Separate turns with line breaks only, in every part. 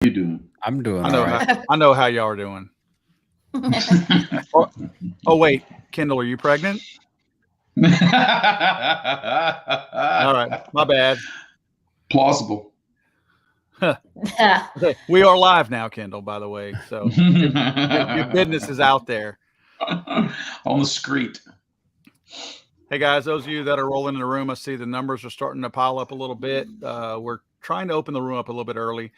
you doing?
I'm doing
I know
all right.
I know how y'all are doing. Oh wait, Kendall, are you pregnant? All right, my bad.
Plausible.
Okay, we are live now, Kendall. By the way, so your business is out there.
On the street.
Hey guys, those of you that are rolling in the room, I see the numbers are starting to pile up a little bit. We're trying to open the room up a little bit early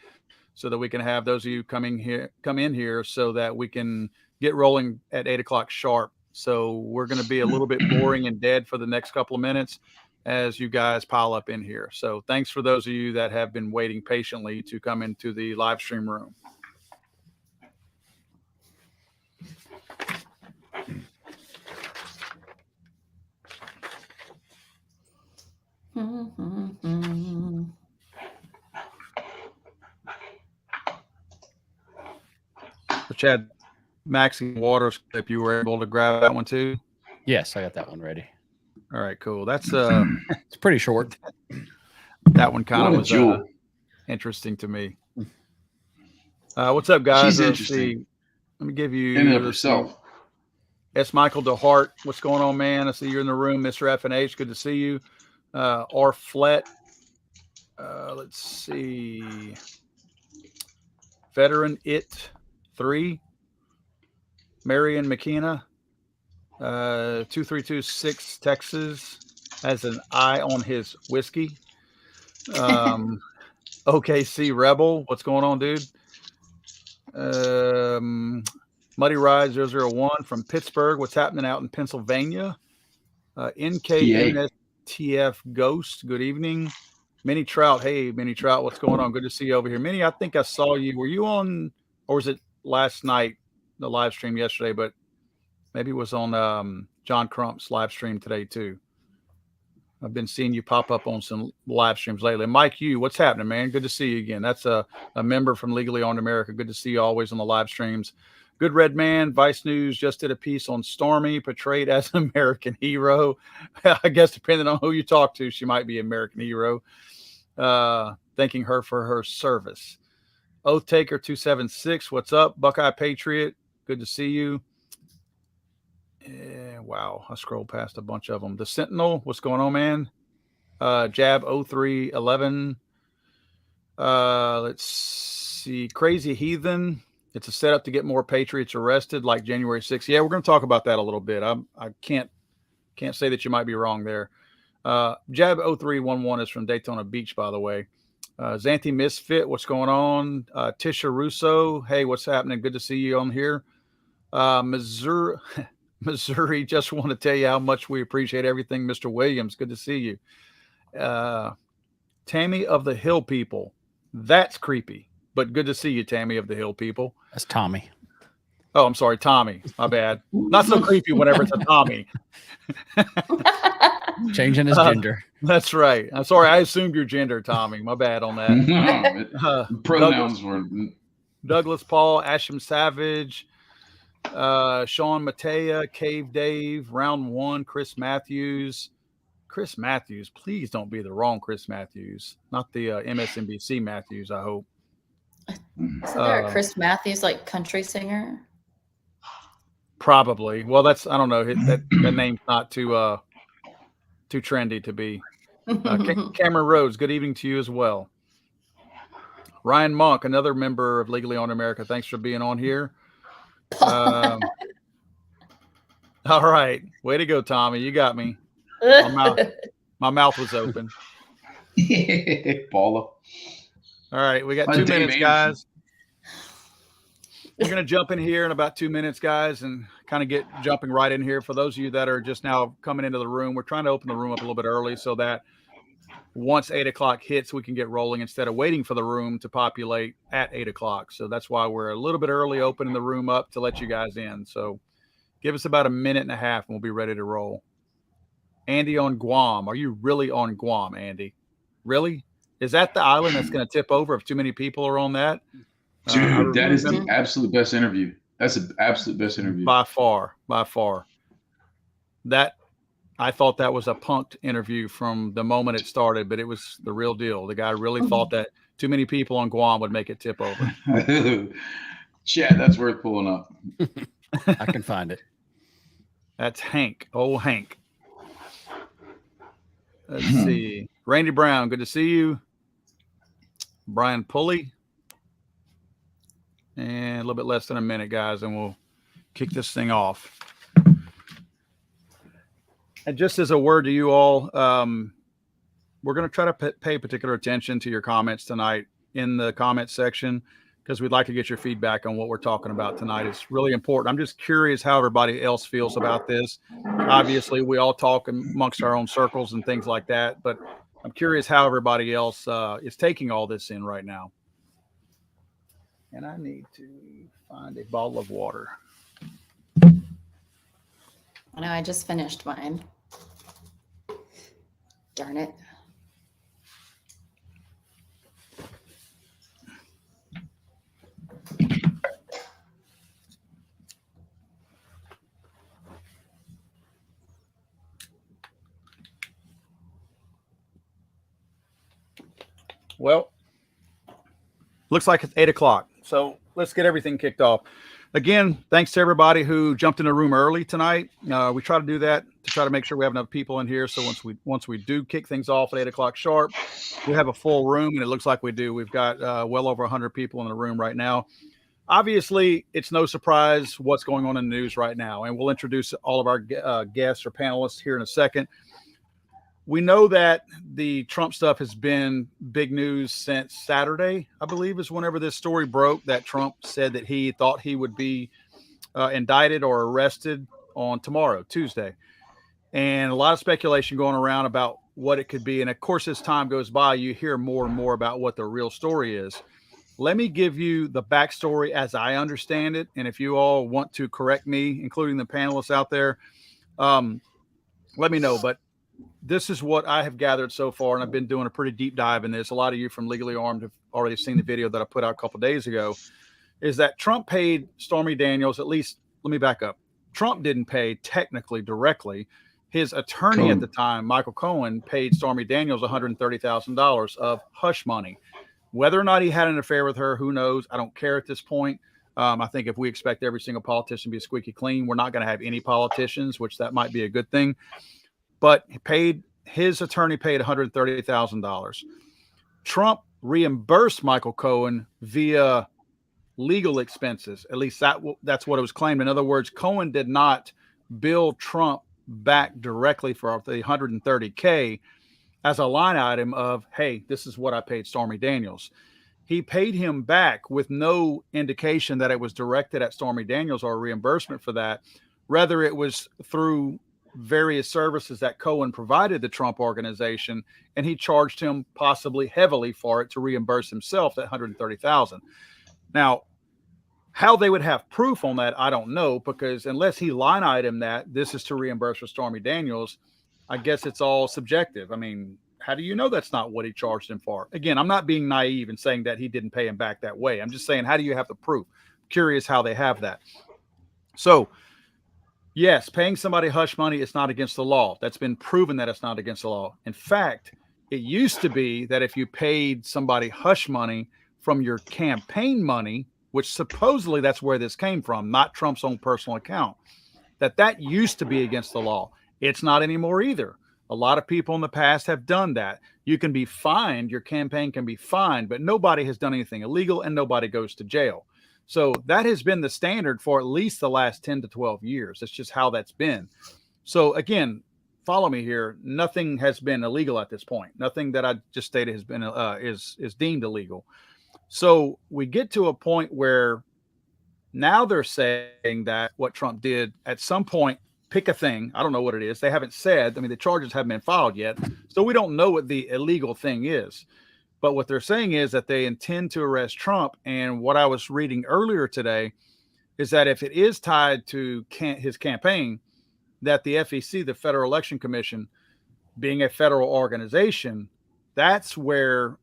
so that we can have those of you come in here so that we can get rolling at 8 o'clock sharp. So we're going to be a little bit boring and dead for the next couple of minutes as you guys pile up in here. So thanks for those of you that have been waiting patiently to come into the live stream room. So Chad, Maxie Waters, if you were able to grab that one too.
Yes, I got that one ready.
All right, cool. That's
It's pretty short.
that one kind
What
of
a
was
jewel.
interesting to me. What's up, guys?
She's
Let's
interesting.
see. Let me give you
In and of herself.
S. Michael DeHart. What's going on, man? I see you're in the room, Mr. F&H. Good to see you. R. Flett. Let's see. Veteran It 3. Marion McKenna. 2326 Texas has an eye on his whiskey. OKC Rebel. What's going on, dude? Muddy Ride 001 from Pittsburgh. What's happening out in Pennsylvania? NKMSTF Ghost. Good evening. Minnie Trout. Hey, Minnie Trout. What's going on? Good to see you over here. Minnie, I think I saw you. Were you on, or was it last night, the live stream yesterday? But maybe it was on John Crump's live stream today, too. I've been seeing you pop up on some live streams lately. Mike, what's happening, man? Good to see you again. That's a member from Legally Owned America. Good to see you always on the live streams. Good Red Man, Vice News just did a piece on Stormy, portrayed as an American hero. I guess depending on who you talk to, she might be an American hero. Thanking her for her service. Oath Taker 276, what's up? Buckeye Patriot, good to see you. Wow, I scrolled past a bunch of them. The Sentinel, what's going on, man? Jab 0311. Let's see. Crazy Heathen. It's a setup to get more patriots arrested, like January 6th. Yeah, we're going to talk about that a little bit. I can't say that you might be wrong there. Jab 0311 is from Daytona Beach, by the way. Xanthi Misfit, what's going on? Tisha Russo, hey, what's happening? Good to see you on here. Missouri, just want to tell you how much we appreciate everything, Mr. Williams. Good to see you. Tammy of the Hill People. That's creepy, but good to see you, Tammy of the Hill People.
That's Tommy.
Oh, I'm sorry, Tommy. My bad. Not so creepy whenever it's a Tommy.
Changing his gender.
That's right. I'm sorry. I assumed your gender, Tommy. My bad on that.
Pronouns were
Douglas Paul, Asham Savage, Sean Matea, Cave Dave, Round One, Chris Matthews. Chris Matthews, please don't be the wrong Chris Matthews, not the MSNBC Matthews, I hope.
Isn't there a Chris Matthews, like country singer?
Probably. Well, I don't know. That name's not too trendy to be. Cameron Rhodes, good evening to you as well. Ryan Monk, another member of Legally Owned America. Thanks for being on here. All right. Way to go, Tommy. You got me. My mouth was open.
Paula.
All right. We got 2 minutes, guys. We're going to jump in here in about 2 minutes, guys, and kind of get jumping right in here. For those of you that are just now coming into the room, we're trying to open the room up a little bit early so that once 8 o'clock hits, we can get rolling instead of waiting for the room to populate at 8 o'clock. So that's why we're a little bit early opening the room up to let you guys in. So give us about a minute and a half and we'll be ready to roll. Andy on Guam. Are you really on Guam, Andy? Really? Is that the island that's going to tip over if too many people are on that?
Dude, that is the absolute best interview. That's the absolute best interview.
By far. I thought that was a punked interview from the moment it started, but it was the real deal. The guy really thought that Too many people on Guam would make it tip over.
Chat, that's worth pulling up.
I can find it.
That's Hank. Oh, Hank. Let's see. Randy Brown, good to see you. Brian Pulley. And a little bit less than a minute, guys, and we'll kick this thing off. And just as a word to you all, we're going to try to pay particular attention to your comments tonight in the comments section, because we'd like to get your feedback on what we're talking about tonight. It's really important. I'm just curious how everybody else feels about this. Obviously, we all talk amongst our own circles and things like that, but I'm curious how everybody else is taking all this in right now. And I need to find a bottle of water.
I know, I just finished mine. Darn it.
Well, looks like it's 8 o'clock. So let's get everything kicked off. Again, thanks to everybody who jumped in the room early tonight. We try to do that to try to make sure we have enough people in here. So once we do kick things off at 8 o'clock sharp, we have a full room, and it looks like we do. We've got well over 100 people in the room right now. Obviously, it's no surprise what's going on in the news right now, and we'll introduce all of our guests or panelists here in a second. We know that the Trump stuff has been big news since Saturday, I believe, is whenever this story broke, that Trump said that he thought he would be indicted or arrested on tomorrow, Tuesday. And a lot of speculation going around about what it could be. And of course, as time goes by, you hear more and more about what the real story is. Let me give you the backstory as I understand it. And if you all want to correct me, including the panelists out there, let me know. But this is what I have gathered so far, and I've been doing a pretty deep dive in this. A lot of you from Legally Armed have already seen the video that I put out a couple of days ago, is that Trump paid Stormy Daniels, at least, let me back up. Trump didn't pay technically directly. His attorney at the time, Michael Cohen, paid Stormy Daniels $130,000 of hush money. Whether or not he had an affair with her, who knows? I don't care at this point. I think if we expect every single politician to be squeaky clean, we're not going to have any politicians, which that might be a good thing. But his attorney paid $130,000. Trump reimbursed Michael Cohen via legal expenses. At least that's what it was claimed. In other words, Cohen did not bill Trump back directly for the $130K as a line item of, hey, this is what I paid Stormy Daniels. He paid him back with no indication that it was directed at Stormy Daniels or a reimbursement for that. Rather, it was through various services that Cohen provided the Trump organization, and he charged him possibly heavily for it to reimburse himself that $130,000. Now, how they would have proof on that, I don't know, because unless he line item that this is to reimburse for Stormy Daniels, I guess it's all subjective. I mean, how do you know that's not what he charged him for? Again, I'm not being naive and saying that he didn't pay him back that way. I'm just saying, how do you have the proof? Curious how they have that. So, yes, paying somebody hush money is not against the law. That's been proven that it's not against the law. In fact, it used to be that if you paid somebody hush money from your campaign money, which supposedly that's where this came from, not Trump's own personal account, that used to be against the law. It's not anymore either. A lot of people in the past have done that. You can be fined, your campaign can be fined, but nobody has done anything illegal and nobody goes to jail. So that has been the standard for at least the last 10 to 12 years. That's just how that's been. So again, follow me here. Nothing has been illegal at this point. Nothing that I just stated has been is deemed illegal. So we get to a point where now they're saying that what Trump did at some point, pick a thing. I don't know what it is. They haven't said. I mean, the charges haven't been filed yet. So we don't know what the illegal thing is. But what they're saying is that they intend to arrest Trump. And what I was reading earlier today is that if it is tied to his campaign, that the FEC, the Federal Election Commission, being a federal organization, that's where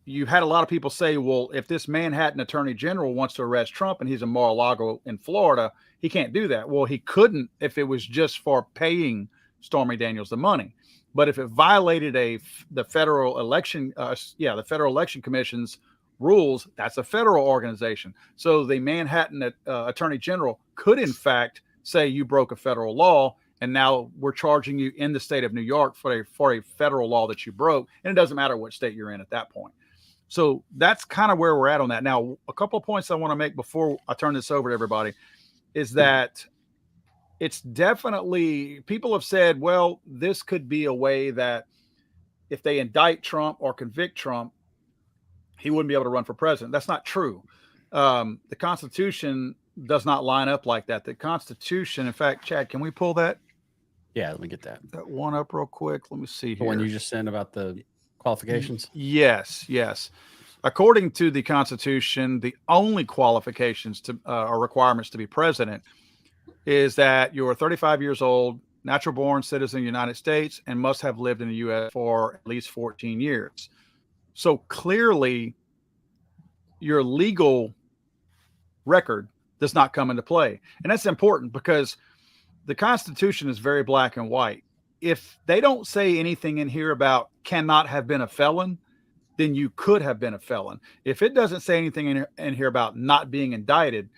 you had a lot of people say, well, if this Manhattan Attorney General wants to arrest Trump and he's in Mar-a-Lago in Florida, he can't do that. Well, he couldn't if it was just for paying Stormy Daniels the money. But if it violated the Federal Election, the Federal Election Commission's rules, that's a federal organization. So the Manhattan Attorney General could, in fact, say you broke a federal law, and now we're charging you in the state of New York for a federal law that you broke, and it doesn't matter what state you're in at that point. So that's kind of where we're at on that. Now, a couple of points I want to make before I turn this over to everybody is that it's definitely, people have said, well, this could be a way that if they indict Trump or convict Trump, he wouldn't be able to run for president. That's not true. The Constitution does not line up like that. The Constitution, in fact, Chad, can we pull that
Yeah, let me get that.
one up real quick? Let me see
The
here.
one you just sent about the qualifications?
Yes. According to the Constitution, the only qualifications to or requirements to be president is that you're 35 years old, natural born citizen of the United States, and must have lived in the U.S. for at least 14 years. So clearly, your legal record does not come into play. And that's important because the Constitution is very black and white. If they don't say anything in here about cannot have been a felon, then you could have been a felon. If it doesn't say anything in here about not being indicted,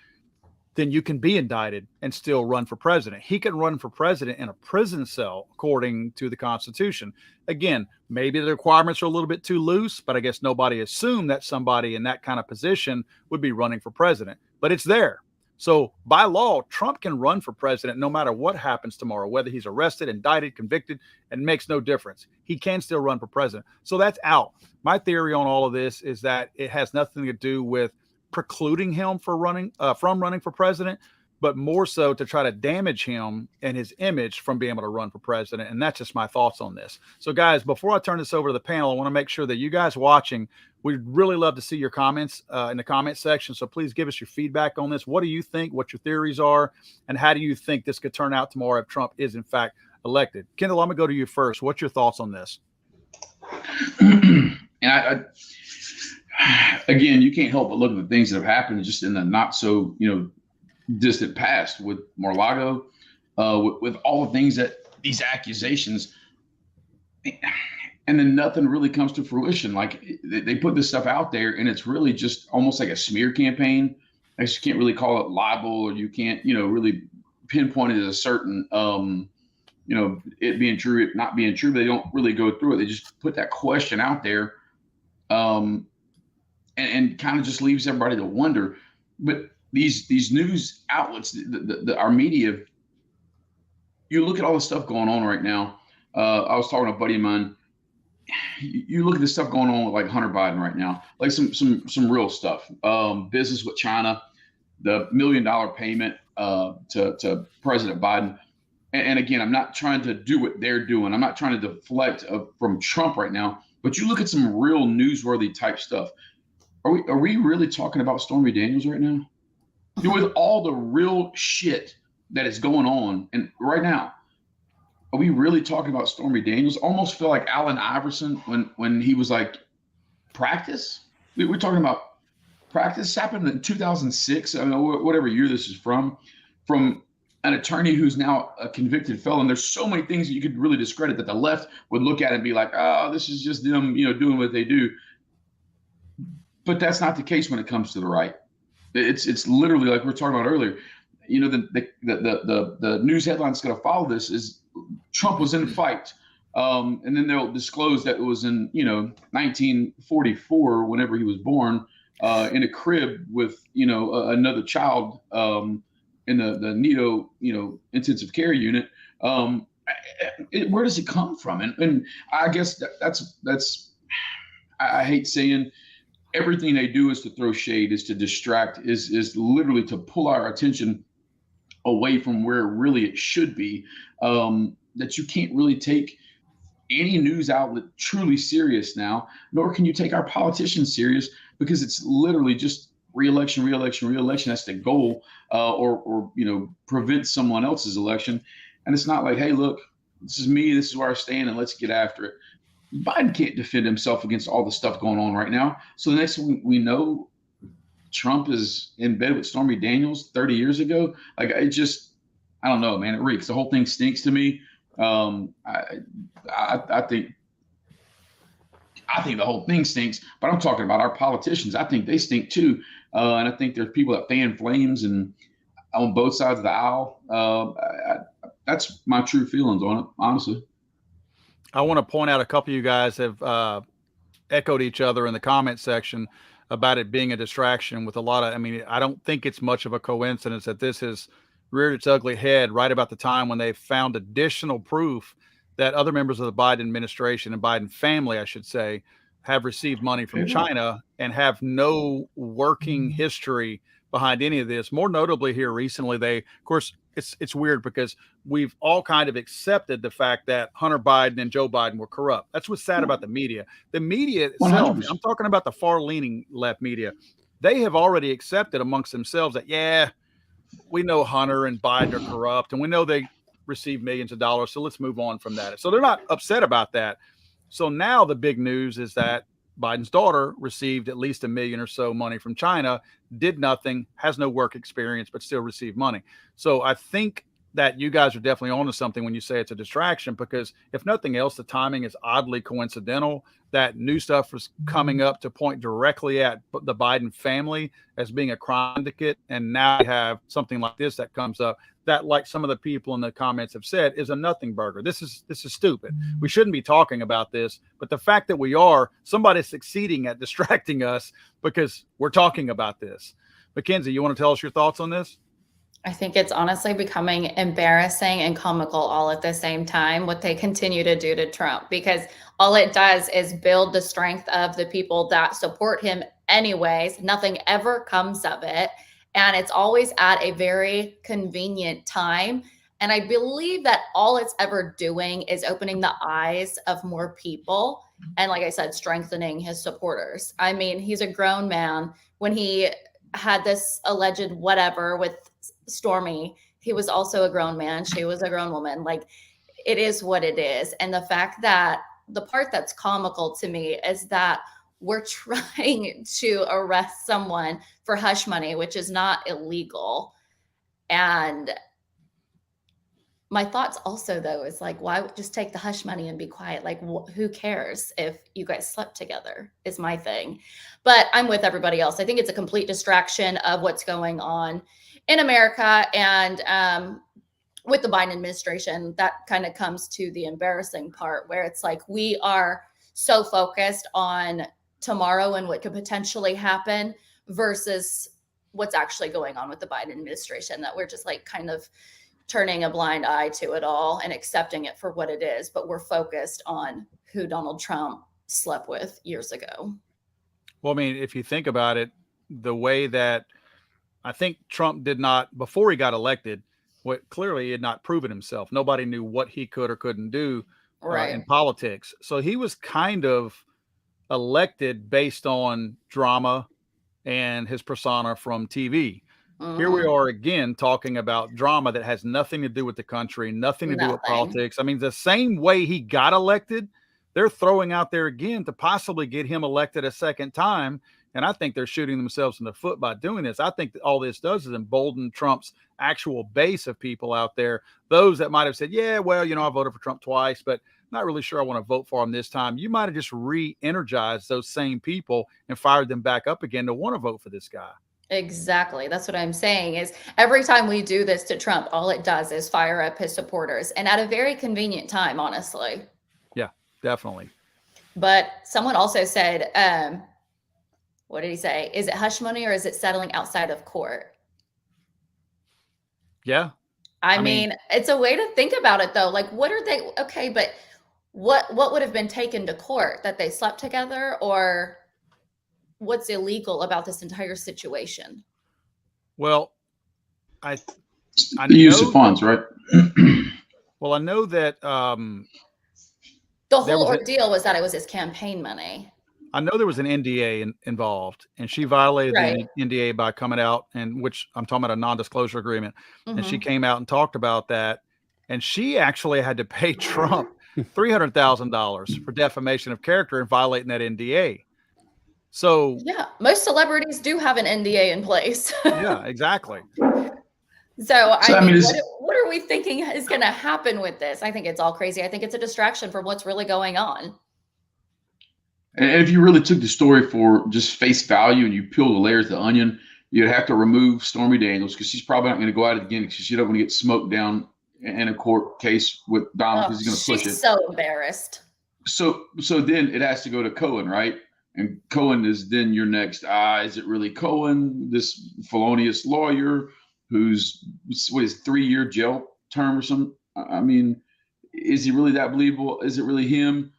then you can be indicted and still run for president. He can run for president in a prison cell, according to the Constitution. Again, maybe the requirements are a little bit too loose, but I guess nobody assumed that somebody in that kind of position would be running for president. But it's there. So by law, Trump can run for president no matter what happens tomorrow, whether he's arrested, indicted, convicted, and it makes no difference. He can still run for president. So that's out. My theory on all of this is that it has nothing to do with precluding him from running for president, but more so to try to damage him and his image from being able to run for president. And that's just my thoughts on this. So guys, before I turn this over to the panel, I want to make sure that you guys watching, we'd really love to see your comments in the comment section. So please give us your feedback on this. What do you think, what your theories are, and how do you think this could turn out tomorrow if Trump is in fact elected? Kendall, I'm gonna go to you first. What's your thoughts on this?
And again, you can't help but look at the things that have happened just in the not so, distant past with Mar-a-Lago, with all the things that these accusations, and then nothing really comes to fruition. Like they put this stuff out there and it's really just almost like a smear campaign. I guess you can't really call it libel, or you can't, really pinpoint it as a certain, it being true, it not being true. They don't really go through it. They just put that question out there. And kind of just leaves everybody to wonder. But these news outlets, our media, you look at all the stuff going on right now. I was talking to a buddy of mine. You look at the stuff going on with like Hunter Biden right now, like some real stuff. Business with China, the $1 million payment to President Biden. And again, I'm not trying to do what they're doing. I'm not trying to deflect from Trump right now. But you look at some real newsworthy type stuff. Are we really talking about Stormy Daniels right now? With all the real shit that is going on, and right now, are we really talking about Stormy Daniels? Almost feel like Allen Iverson when he was like, practice? We're talking about practice. This happened in 2006. I mean, whatever year this is from an attorney who's now a convicted felon. There's so many things that you could really discredit that the left would look at and be like, oh, this is just them, doing what they do. But that's not the case when it comes to the right. It's literally like we were talking about earlier. The news headline that's going to follow this is Trump was in a fight, and then they'll disclose that it was in 1944, whenever he was born, in a crib with another child in the NIDO intensive care unit. Where does it come from? And I guess that's I hate saying. Everything they do is to throw shade, is to distract, is literally to pull our attention away from where really it should be. That you can't really take any news outlet truly serious now, nor can you take our politicians serious, because it's literally just reelection. That's the goal, or prevent someone else's election. And it's not like, hey, look, this is me, this is where I stand, and let's get after it. Biden can't defend himself against all the stuff going on right now. So the next thing we know, Trump is in bed with Stormy Daniels 30 years ago. Like, I don't know, man. It reeks. The whole thing stinks to me. I think the whole thing stinks, but I'm talking about our politicians. I think they stink too. And I think there's people that fan flames and on both sides of the aisle. That's my true feelings on it, honestly.
I want to point out a couple of you guys have echoed each other in the comment section about it being a distraction with a lot of, I mean, I don't think it's much of a coincidence that this has reared its ugly head right about the time when they found additional proof that other members of the Biden administration and Biden family, I should say, have received money from China and have no working history behind any of this. More notably here recently, they, of course, it's weird because we've all kind of accepted the fact that Hunter Biden and Joe Biden were corrupt. That's what's sad about the media. The media itself,
100%.
I'm talking about the far-leaning left media, they have already accepted amongst themselves that, yeah, we know Hunter and Biden are corrupt, and we know they receive millions of dollars, so let's move on from that. So they're not upset about that. So now the big news is that Biden's daughter received at least $1 million or so money from China, did nothing, has no work experience, but still received money. So I think that you guys are definitely onto something when you say it's a distraction, because if nothing else, the timing is oddly coincidental. That new stuff was coming up to point directly at the Biden family as being a crime syndicate. And now we have something like this that comes up that, like some of the people in the comments have said, is a nothing burger. This is stupid. We shouldn't be talking about this, but the fact that we are, somebody's succeeding at distracting us because we're talking about this. Mackenzie, you want to tell us your thoughts on this?
I think it's honestly becoming embarrassing and comical all at the same time, what they continue to do to Trump, because all it does is build the strength of the people that support him anyways. Nothing ever comes of it. And it's always at a very convenient time. And I believe that all it's ever doing is opening the eyes of more people. And like I said, strengthening his supporters. I mean, he's a grown man. When he had this alleged whatever with Stormy, he was also a grown man. She was a grown woman. Like, it is what it is. And the fact that the part that's comical to me is that we're trying to arrest someone for hush money, which is not illegal. And my thoughts also, though, is like, why just take the hush money and be quiet? Like, who cares if you guys slept together is my thing. But I'm with everybody else. I think it's a complete distraction of what's going on in America. And with the Biden administration, that kind of comes to the embarrassing part where it's like we are so focused on tomorrow and what could potentially happen versus what's actually going on with the Biden administration, that we're just like kind of turning a blind eye to it all and accepting it for what it is. But we're focused on who Donald Trump slept with years ago.
Well, I mean, if you think about it, the way that I think Trump did not, before he got elected, what clearly he had not proven himself. Nobody knew what he could or couldn't do in politics. So he was kind of elected based on drama and his persona from TV. Here we are again talking about drama that has nothing to do with the country, nothing to do with politics. I mean, the same way he got elected, they're throwing out there again to possibly get him elected a second time. And I think they're shooting themselves in the foot by doing this. I think that all this does is embolden Trump's actual base of people out there. Those that might have said, yeah, well, you know, I voted for Trump twice, but not really sure I want to vote for him this time. You might have just re-energized those same people and fired them back up again to want to vote for this guy.
Exactly. That's what I'm saying is every time we do this to Trump, all it does is fire up his supporters, and at a very convenient time, honestly.
Yeah, definitely.
But someone also said, what did he say? Is it hush money or is it settling outside of court?
Yeah.
I mean, it's a way to think about it, though. Like, what are they? Okay, but what would have been taken to court? That they slept together, or what's illegal about this entire situation?
Well, I
the use of funds, right?
Well, I know that
the whole ordeal was that it was his campaign money.
I know there was an NDA involved, and she violated the NDA by coming out, and which I'm talking about a non-disclosure agreement. And she came out and talked about that. And she actually had to pay Trump $300,000 for defamation of character and violating that NDA. So
yeah, most celebrities do have an NDA in place.
Yeah, exactly.
So I mean, what are we thinking is going to happen with this? I think it's all crazy. I think it's a distraction from what's really going on.
And if you really took the story for just face value and you peel the layers of the onion, you'd have to remove Stormy Daniels because she's probably not going to go at it again because she don't want to get smoked down in a court case with Donald because he's going to push it.
She's so embarrassed.
So then it has to go to Cohen, right? And Cohen is then your next. Is it really Cohen, this felonious lawyer who's what is 3-year jail term or something? I mean, is he really that believable? Is it really him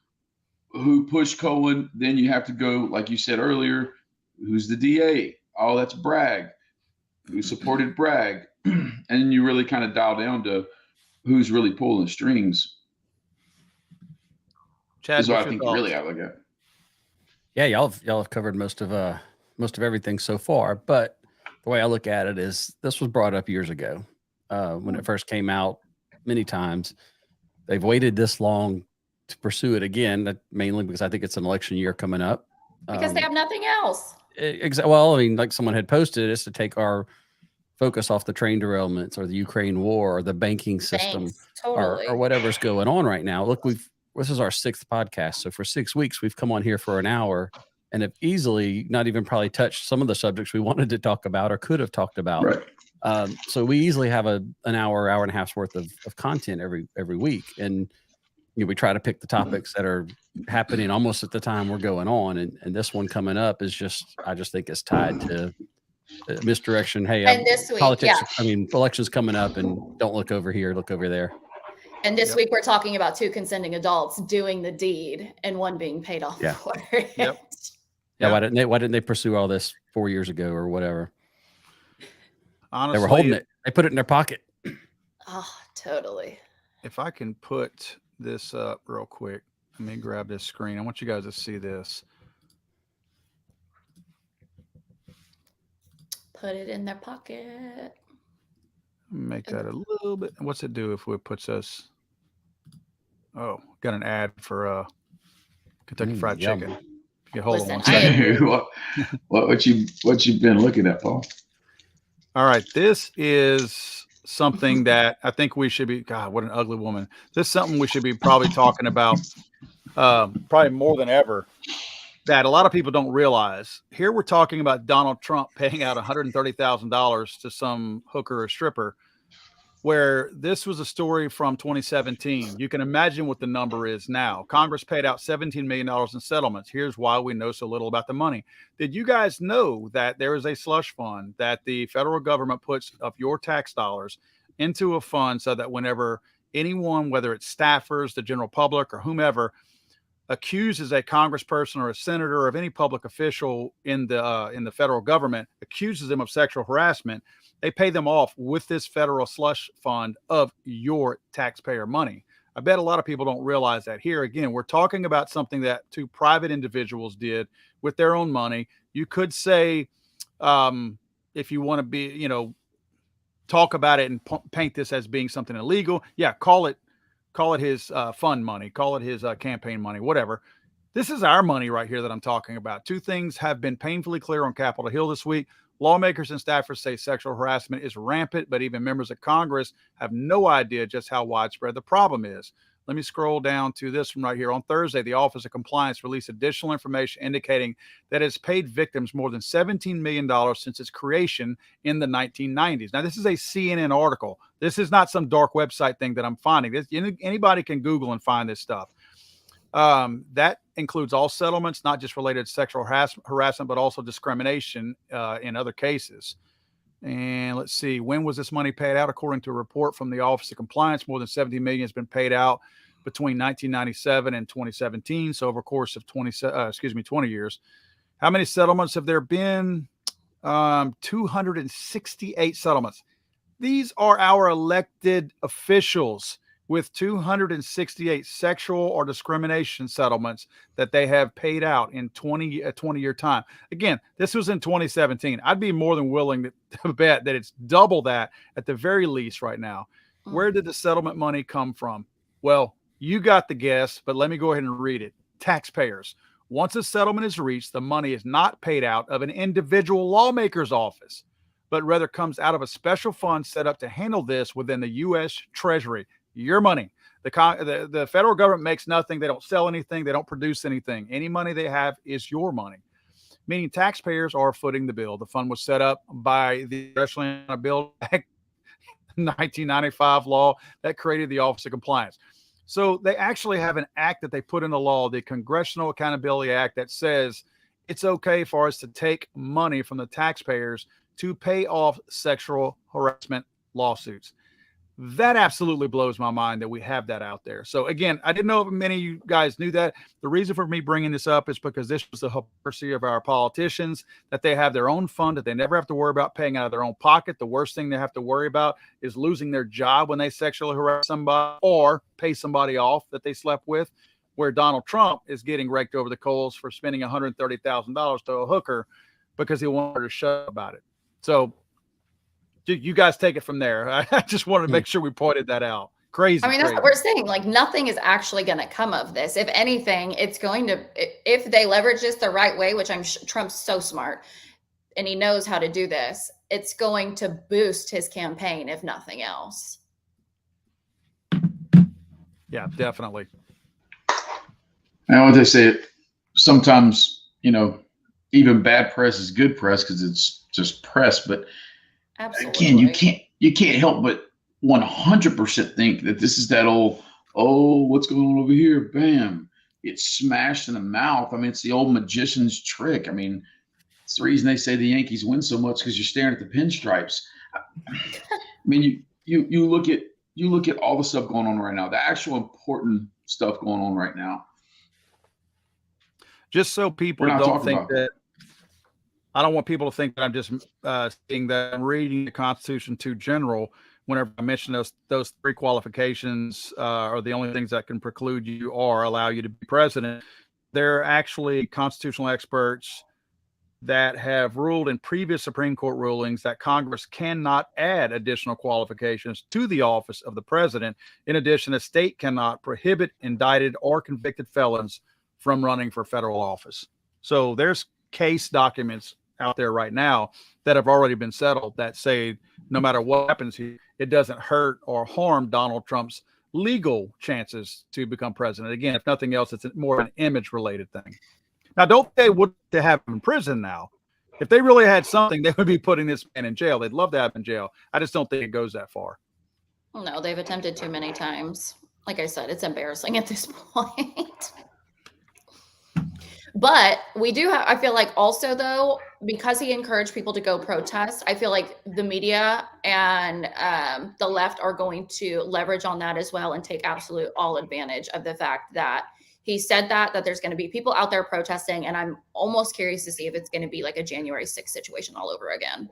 who pushed Cohen? Then you have to go, like you said earlier, who's the DA? Oh, that's Bragg. Who supported Bragg? And you really kind of dial down to who's really pulling the strings.
Chad,
is what I think really I look at.
Yeah, y'all have covered most of everything so far. But the way I look at it is this was brought up years ago when it first came out many times. They've waited this long to pursue it again, mainly because I think it's an election year coming up.
Because they have nothing else.
Well, I mean, like someone had posted, it's to take our focus off the train derailments or the Ukraine war or the banking system or whatever's going on right now. Look, this is our 6th podcast. So for 6 weeks, we've come on here for an hour and have easily not even probably touched some of the subjects we wanted to talk about or could have talked about. Right. So we easily have an hour and a half's worth of content every week. And we try to pick the topics that are happening almost at the time we're going on. And this one coming up is I just think it's tied to misdirection. Hey,
and this week,
politics, elections coming up and don't look over here, look over there.
And this week we're talking about 2 consenting adults doing the deed and one being paid off for it.
Yeah. Why didn't they pursue all this 4 years ago or whatever?
Honestly,
they were holding it. They put it in their pocket.
Oh, totally.
If I can put this up real quick, let me grab this screen. I want you guys to see this.
Put it in their pocket.
Make that a little bit. What's it do if it puts us? Oh, got an ad for Kentucky Fried Chicken. If you hold on one second.
what you've been looking at, Paul?
All right, this is something that I think we should be. God, what an ugly woman! This is something we should be probably talking about, probably more than ever. That a lot of people don't realize. Here we're talking about Donald Trump paying out $130,000 to some hooker or stripper, where this was a story from 2017. You can imagine what the number is now. Congress paid out $17 million in settlements. Here's why we know so little about the money. Did you guys know that there is a slush fund that the federal government puts of your tax dollars into a fund so that whenever anyone, whether it's staffers, the general public, or whomever, accuses a congressperson or a senator or of any public official in the federal government, accuses them of sexual harassment, they pay them off with this federal slush fund of your taxpayer money. I bet a lot of people don't realize that. Here again, we're talking about something that 2 private individuals did with their own money. You could say, if you want to be, talk about it and paint this as being something illegal, call it his fund money, call it his campaign money, whatever. This is our money right here that I'm talking about. 2 things have been painfully clear on Capitol Hill this week. Lawmakers and staffers say sexual harassment is rampant, but even members of Congress have no idea just how widespread the problem is. Let me scroll down to this one right here. On Thursday, the Office of Compliance released additional information indicating that it's paid victims more than $17 million since its creation in the 1990s. Now, this is a CNN article. This is not some dark website thing that I'm finding. Anybody can Google and find this stuff. That includes all settlements, not just related to sexual harassment, but also discrimination in other cases. And let's see, when was this money paid out? According to a report from the Office of Compliance, more than $70 million has been paid out between 1997 and 2017. So over a course of 20 years. How many settlements have there been? 268 settlements. These are our elected officials with 268 sexual or discrimination settlements that they have paid out in 20-year time. Again, this was in 2017. I'd be more than willing to bet that it's double that at the very least right now. Where did the settlement money come from? Well, you got the guess, but let me go ahead and read it. Taxpayers. Once a settlement is reached, the money is not paid out of an individual lawmaker's office, but rather comes out of a special fund set up to handle this within the U.S. Treasury. Your money. The federal government makes nothing. They don't sell anything. They don't produce anything. Any money they have is your money, meaning taxpayers are footing the bill. The fund was set up by the Congressional Bill Act 1995 law that created the Office of Compliance. So they actually have an act that they put in the law, the Congressional Accountability Act, that says it's okay for us to take money from the taxpayers to pay off sexual harassment lawsuits. That absolutely blows my mind that we have that out there. So again, I didn't know if many of you guys knew that. The reason for me bringing this up is because this was the hypocrisy of our politicians, that they have their own fund, that they never have to worry about paying out of their own pocket. The worst thing they have to worry about is losing their job when they sexually harass somebody or pay somebody off that they slept with, where Donald Trump is getting raked over the coals for spending $130,000 to a hooker because he wanted her to shut up about it. So you guys take it from there. I just wanted to make sure we pointed that out. Crazy.
I mean, that's what we're saying. Like, nothing is actually going to come of this. If anything, it's going to, if they leverage this the right way, which Trump's so smart and he knows how to do this, it's going to boost his campaign, if nothing else.
Yeah, definitely.
And what they say, sometimes, even bad press is good press because it's just press, but
absolutely.
Again, you can't help but 100% think that this is that old, what's going on over here? Bam. It's smashed in the mouth. I mean, it's the old magician's trick. I mean, it's the reason they say the Yankees win so much, because you're staring at the pinstripes. I mean, you look at all the stuff going on right now, the actual important stuff going on right now.
Just so people don't think that, I don't want people to think that I'm just saying that I'm reading the Constitution too general. Whenever I mention those three qualifications are the only things that can preclude you or allow you to be president, there are actually constitutional experts that have ruled in previous Supreme Court rulings that Congress cannot add additional qualifications to the office of the president. In addition, a state cannot prohibit indicted or convicted felons from running for federal office. So there's case documents out there right now that have already been settled that say no matter what happens here, it doesn't hurt or harm Donald Trump's legal chances to become president. Again, if nothing else, it's more of an image related thing. Now, don't they want to have him in prison now? If they really had something, they would be putting this man in jail. They'd love to have him in jail. I just don't think it goes that far.
No, they've attempted too many times. Like I said, it's embarrassing at this point. But we do have, I feel like also though, because he encouraged people to go protest, I feel like the media and the left are going to leverage on that as well and take absolute all advantage of the fact that he said that there's going to be people out there protesting. And I'm almost curious to see if it's going to be like a January 6th situation all over again.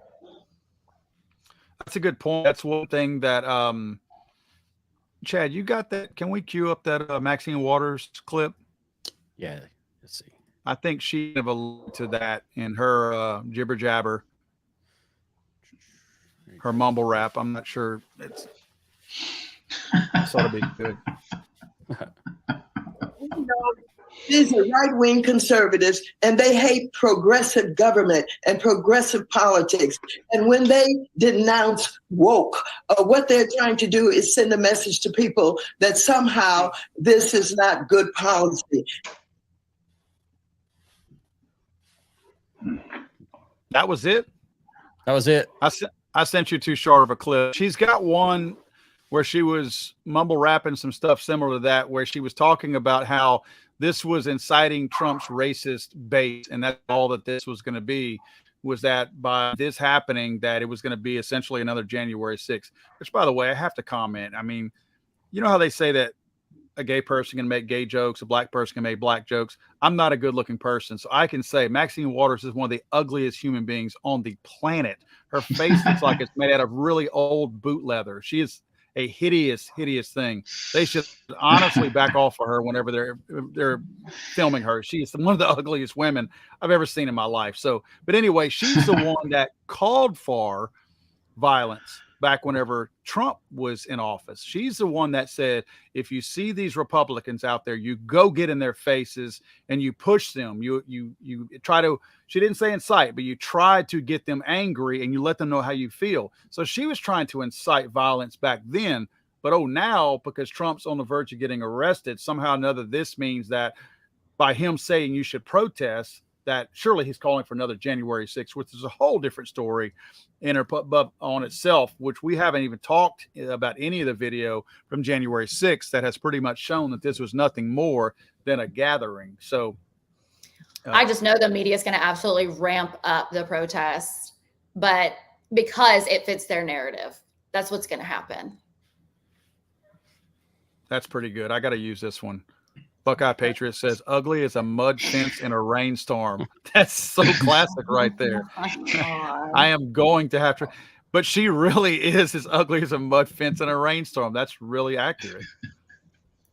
That's a good point. That's one thing that, Chad, you got that? Can we cue up that Maxine Waters clip?
Yeah, let's see.
I think she have alluded to that in her jibber jabber, her mumble rap. I'm not sure. It's sort of be good.
These are right-wing conservatives, and they hate progressive government and progressive politics. And when they denounce woke, what they're trying to do is send a message to people that somehow this is not good policy.
That was it?
That was it.
I sent you too short of a clip. She's got one where she was mumble rapping some stuff similar to that, where she was talking about how this was inciting Trump's racist base, and that's all that this was going to be, was that by this happening, that it was going to be essentially another January 6th, which, by the way, I have to comment. I mean, you know how they say that a gay person can make gay jokes, a black person can make black jokes. I'm not a good looking person, so I can say Maxine Waters is one of the ugliest human beings on the planet. Her face looks like it's made out of really old boot leather. She is a hideous, hideous thing. They should honestly back off of her whenever they're filming her. She is one of the ugliest women I've ever seen in my life. So, but anyway, she's the one that called for violence back whenever Trump was in office. She's the one that said, if you see these Republicans out there, you go get in their faces and you push them. You try to, she didn't say incite, but you try to get them angry and you let them know how you feel. So she was trying to incite violence back then. But now, because Trump's on the verge of getting arrested, somehow or another, this means that by him saying you should protest, that surely he's calling for another January 6th, which is a whole different story on itself, which we haven't even talked about any of the video from January 6th that has pretty much shown that this was nothing more than a gathering. So
I just know the media is going to absolutely ramp up the protest, but because it fits their narrative, that's what's going to happen.
That's pretty good. I got to use this one. Buckeye Patriot says, ugly as a mud fence in a rainstorm. That's so classic right there. I am going to have to, but she really is as ugly as a mud fence in a rainstorm. That's really accurate.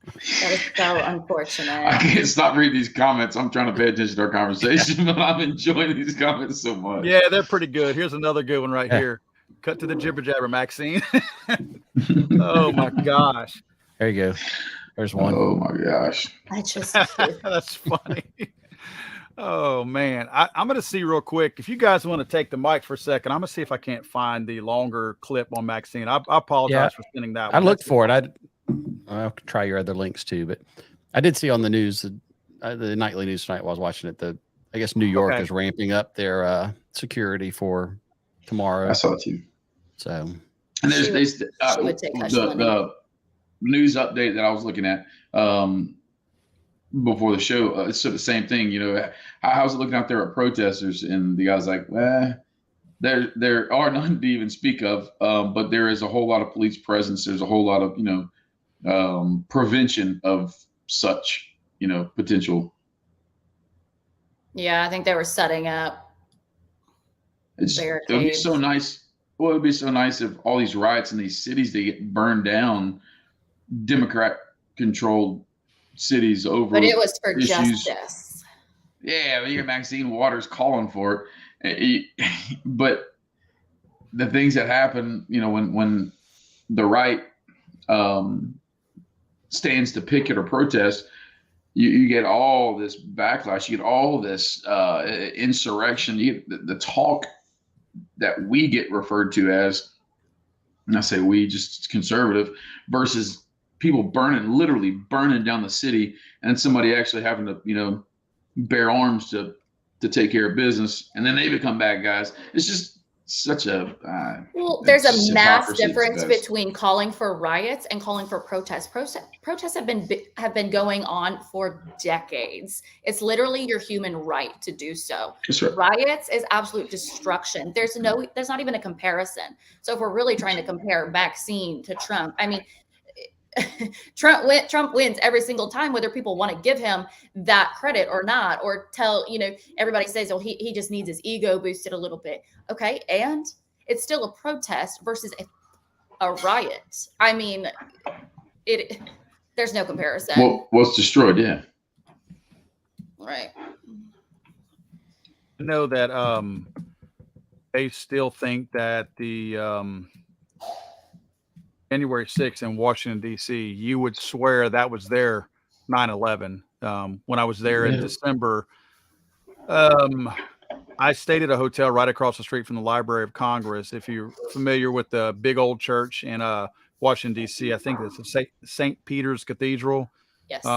That is so unfortunate.
I can't stop reading these comments. I'm trying to pay attention to our conversation, but I'm enjoying these comments so much.
Yeah, they're pretty good. Here's another good one right here. Cut to the jibber jabber, Maxine. Oh my gosh.
There you go. There's one.
Oh my gosh.
That's funny. Oh man. I'm going to see real quick. If you guys want to take the mic for a second, I'm going to see if I can't find the longer clip on Maxine. I apologize for sending that one.
I looked for it. I'll try your other links too, but I did see on the news, the nightly news tonight while I was watching it, I guess New York is ramping up their security for tomorrow.
I saw it too.
So,
and there's the news update that I was looking at before the show. It's sort of the same thing, I was looking out there at protesters, and the guy's like, there are none to even speak of, but there is a whole lot of police presence. There's a whole lot of prevention of such potential.
Yeah, I think they were setting up barricades.
It would be so nice. Well, it would be so nice if all these riots in these cities, they get burned down, Democrat-controlled cities over.
But it was for
issues.
justice.
Yeah, you get Maxine Waters calling for it. But the things that happen, when the right stands to picket or protest, you get all this backlash. You get all this insurrection. You get the talk that we get referred to as, and I say we, just conservative, versus people literally burning down the city, and somebody actually having to, bear arms to take care of business, and then they become bad guys. It's just such a
there's a mass difference between calling for riots and calling for protests. Protests have been going on for decades. It's literally your human right to do so.
Right.
Riots is absolute destruction. There's not even a comparison. So if we're really trying to compare Maxine to Trump, I mean, Trump wins every single time, whether people want to give him that credit or not, or tell, everybody says, oh, he just needs his ego boosted a little bit. Okay. And it's still a protest versus a riot. I mean, there's no comparison.
Well, what's destroyed? Yeah.
Right.
I know that they still think that the January 6th in Washington, D.C., you would swear that was their 9/11. When I was there in December, I stayed at a hotel right across the street from the Library of Congress. If you're familiar with the big old church in Washington, D.C., I think it's St. Peter's Cathedral.
Yes.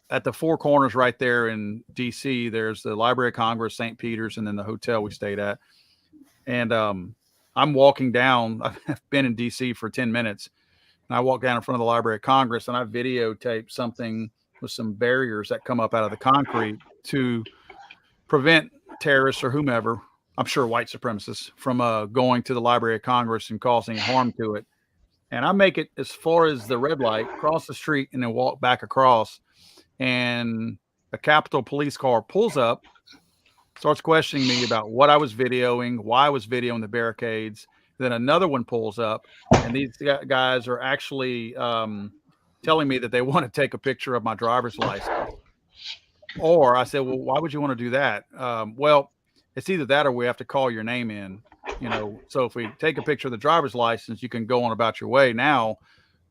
At the four corners right there in D.C., there's the Library of Congress, St. Peter's, and then the hotel we stayed at. And I'm walking down. I've been in D.C. for 10 minutes. And I walk down in front of the Library of Congress, and I videotape something with some barriers that come up out of the concrete to prevent terrorists or whomever, I'm sure white supremacists, from going to the Library of Congress and causing harm to it. And I make it as far as the red light, cross the street, and then walk back across. And a Capitol police car pulls up, starts questioning me about what I was videoing, why I was videoing the barricades. Then another one pulls up, and these guys are actually telling me that they want to take a picture of my driver's license. Or I said, well, why would you want to do that? Well, it's either that or we have to call your name in. you know, so if we take a picture of the driver's license, you can go on about your way. Now,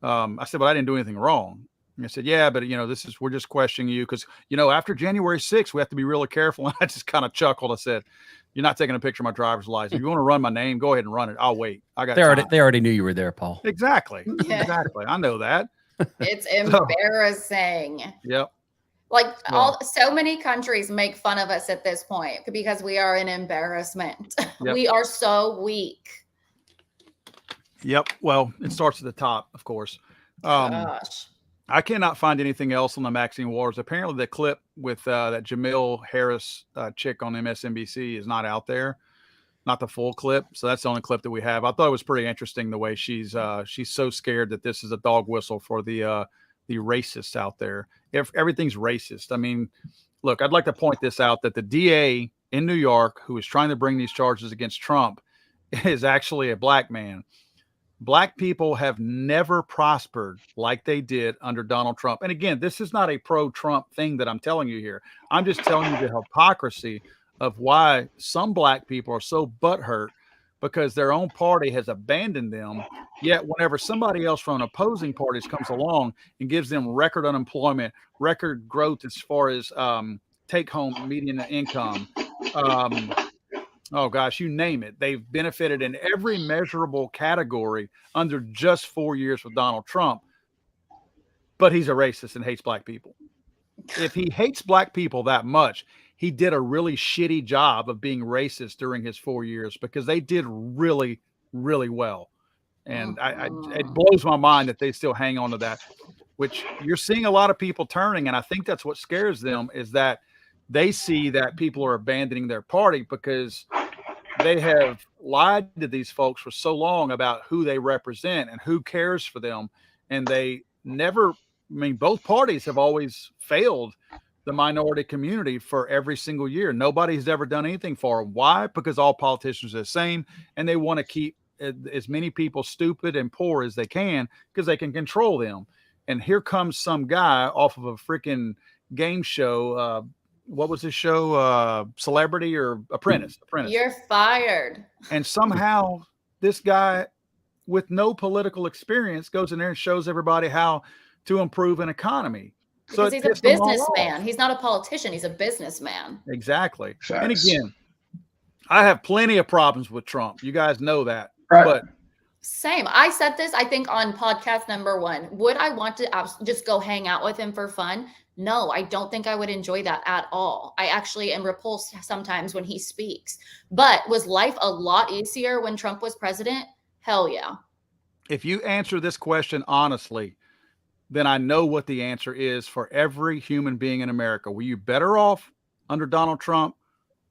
I said, but I didn't do anything wrong. And I said, yeah, but you know, we're just questioning you because, you know, after January 6th, we have to be really careful. And I just kind of chuckled. I said, you're not taking a picture of my driver's license. If you want to run my name, go ahead and run it. I'll wait. I got
they already knew you were there, Paul.
Exactly. Yeah. Exactly. I know that.
It's embarrassing.
Yep.
Like so many countries make fun of us at this point because we are an embarrassment. Yep. We are so weak.
Yep. Well, it starts at the top, of course.
Gosh.
I cannot find anything else on the Maxine Waters. Apparently the clip with that Jamil Harris chick on MSNBC is not out there. Not the full clip. So that's the only clip that we have. I thought it was pretty interesting the way she's so scared that this is a dog whistle for the racists out there. If everything's racist. I mean, look, I'd like to point this out that the DA in New York who is trying to bring these charges against Trump is actually a black man. Black people have never prospered like they did under Donald Trump. And again, this is not a pro-Trump thing that I'm telling you here. I'm just telling you the hypocrisy of why some black people are so butthurt because their own party has abandoned them. Yet whenever somebody else from opposing parties comes along and gives them record unemployment, record growth as far as take-home median income, oh gosh, you name it. They've benefited in every measurable category under just 4 years with Donald Trump. But he's a racist and hates black people. If he hates black people that much, he did a really shitty job of being racist during his 4 years because they did really, really well. And it blows my mind that they still hang on to that, which you're seeing a lot of people turning. And I think that's what scares them is that they see that people are abandoning their party because they have lied to these folks for so long about who they represent and who cares for them. And they never, I mean, both parties have always failed the minority community for every single year. Nobody's ever done anything for them. Why? Because all politicians are the same and they want to keep as many people stupid and poor as they can because they can control them. And here comes some guy off of a freaking game show. What was his show? Celebrity or Apprentice?
You're fired.
And somehow this guy with no political experience goes in there and shows everybody how to improve an economy.
Because he's a businessman. He's not a politician. He's a businessman.
Exactly.
Facts.
And again, I have plenty of problems with Trump. You guys know that.
Right.
But
same. I said this, I think, on podcast number 1. Would I want to just go hang out with him for fun? No, I don't think I would enjoy that at all. I actually am repulsed sometimes when he speaks. But was life a lot easier when Trump was president? Hell yeah.
If you answer this question honestly, then I know what the answer is for every human being in America. Were you better off under Donald Trump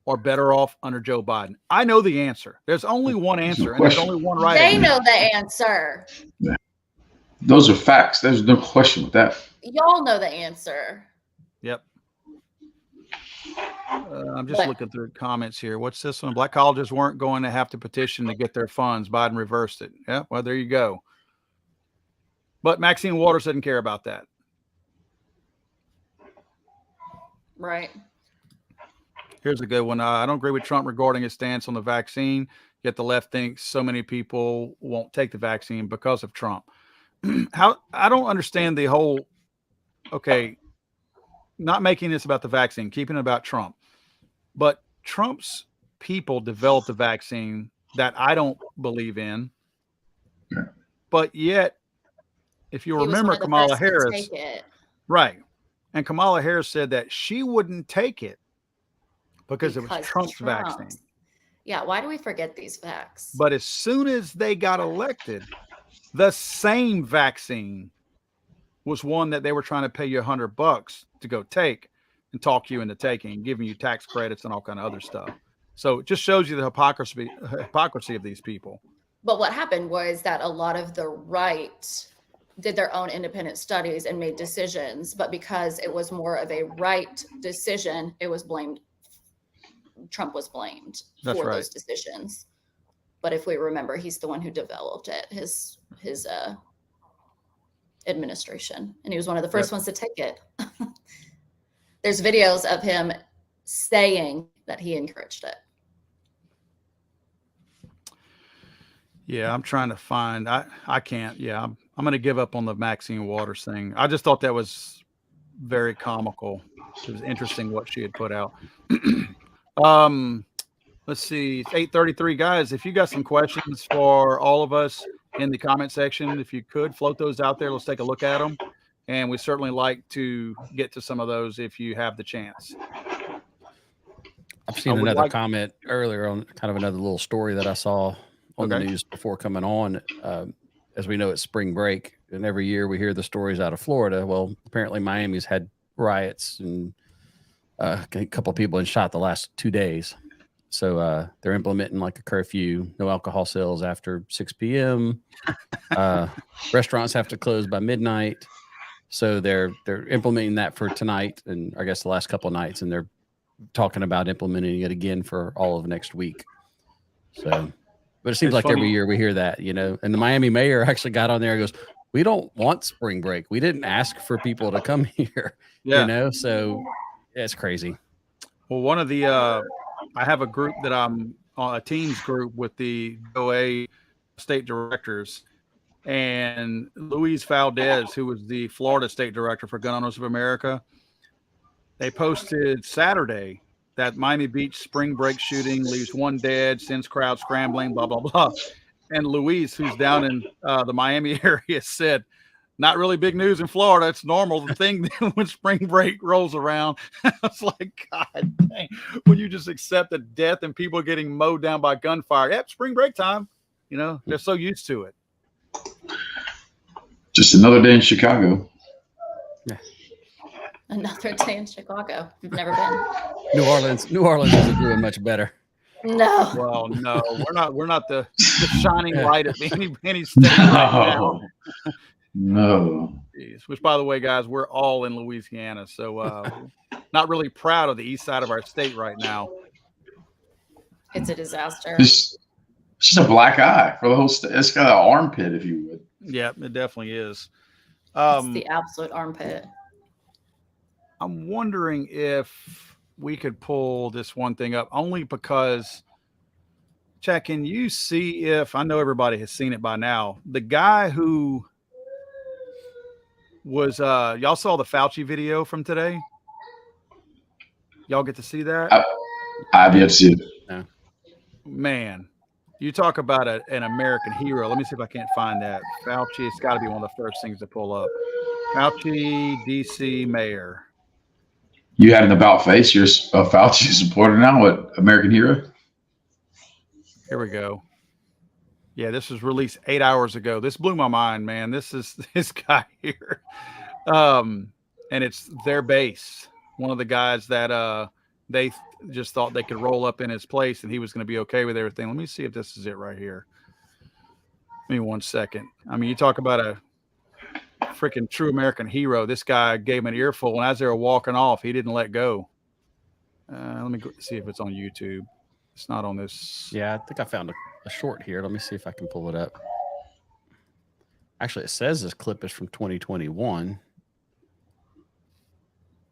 or better off under Joe Biden? I know the answer. There's only one answer, and there's only one right
answer. They
answer.
know the answer.
Those are facts. There's no question with that.
Y'all know the answer.
Yep. I'm just looking through comments here. What's this one? Black colleges weren't going to have to petition to get their funds. Biden reversed it. Yeah, well, there you go. But Maxine Waters didn't care about that.
Right.
Here's a good one. I don't agree with Trump regarding his stance on the vaccine, yet the left thinks so many people won't take the vaccine because of Trump. I don't understand the whole, okay, not making this about the vaccine, keeping it about Trump. But Trump's people developed a vaccine that I don't believe in. But yet, if you remember Kamala Harris, right. And Kamala Harris said that she wouldn't take it because it was Trump's vaccine.
Yeah. Why do we forget these facts?
But as soon as they got elected, the same vaccine was one that they were trying to pay you $100 to go take and talk you into taking and giving you tax credits and all kind of other stuff. So it just shows you the hypocrisy of these people.
But what happened was that a lot of the right did their own independent studies and made decisions, but because it was more of a right decision, it was blamed. Trump was blamed for those decisions. But if we remember, he's the one who developed it, his administration, and he was one of the first ones to take it. There's videos of him saying that he encouraged it.
Yeah, I'm trying to find. I can't. Yeah, I'm going to give up on the Maxine Waters thing. I just thought that was very comical. It was interesting what she had put out. Let's see. It's 8:33, guys. If you got some questions for all of us in the comment section, if you could float those out there, let's take a look at them. And we certainly like to get to some of those if you have the chance.
I've seen another comment earlier on kind of another little story that I saw on the news before coming on. As we know, it's spring break, and every year we hear the stories out of Florida. Well, apparently Miami's had riots, and a couple of people been shot the last 2 days. So they're implementing like a curfew, no alcohol sales after 6 p.m. Restaurants have to close by midnight. So they're implementing that for tonight, and I guess the last couple of nights, and they're talking about implementing it again for all of next week. So, but it seems like every year we hear that, you know. And the Miami mayor actually got on there and goes, "We don't want spring break. We didn't ask for people to come here." You know. So it's crazy.
Well, one of the I have a group that I'm on, a teams group with the OA state directors, and Luis Valdez, who was the Florida state director for Gun Owners of America, they posted Saturday that Miami Beach spring break shooting leaves 1 dead, sends crowd scrambling, blah, blah, blah. And Luis, who's down in the Miami area, said, "Not really big news in Florida. It's normal the thing when spring break rolls around." I was like, God dang, when you just accept the death and people getting mowed down by gunfire. Yep, spring break time. You know, they're so used to it.
Just another day in Chicago.
Yeah.
Another day in Chicago. You've never been.
New Orleans isn't doing much better.
No.
Well, no, we're not the shining light at any state right now.
No.
Jeez. Which, by the way, guys, we're all in Louisiana, so not really proud of the east side of our state right now.
It's a disaster.
It's just a black eye for the whole state. It's got an armpit, if you would.
Yeah, it definitely is.
It's the absolute armpit.
I'm wondering if we could pull this one thing up, only because, Chad, can you see if, I know everybody has seen it by now, the guy who was, y'all saw the Fauci video from today? Y'all get to see that?
I've yet to see it.
Yeah.
Man, you talk about an American hero. Let me see if I can't find that. Fauci, it's got to be one of the first things to pull up. Fauci, D.C. mayor.
You had an about face. You're a Fauci supporter now. What, American hero?
Here we go. Yeah, this was released 8 hours ago. This blew my mind, man. This is this guy here. And it's their base. One of the guys that they just thought they could roll up in his place and he was going to be okay with everything. Let me see if this is it right here. Give me 1 second. I mean, you talk about a freaking true American hero. This guy gave him an earful, and as they were walking off, he didn't let go. Let me go see if it's on YouTube. It's not on this.
Yeah, I think I found a short here. Let me see if I can pull it up. Actually, it says this clip is from 2021.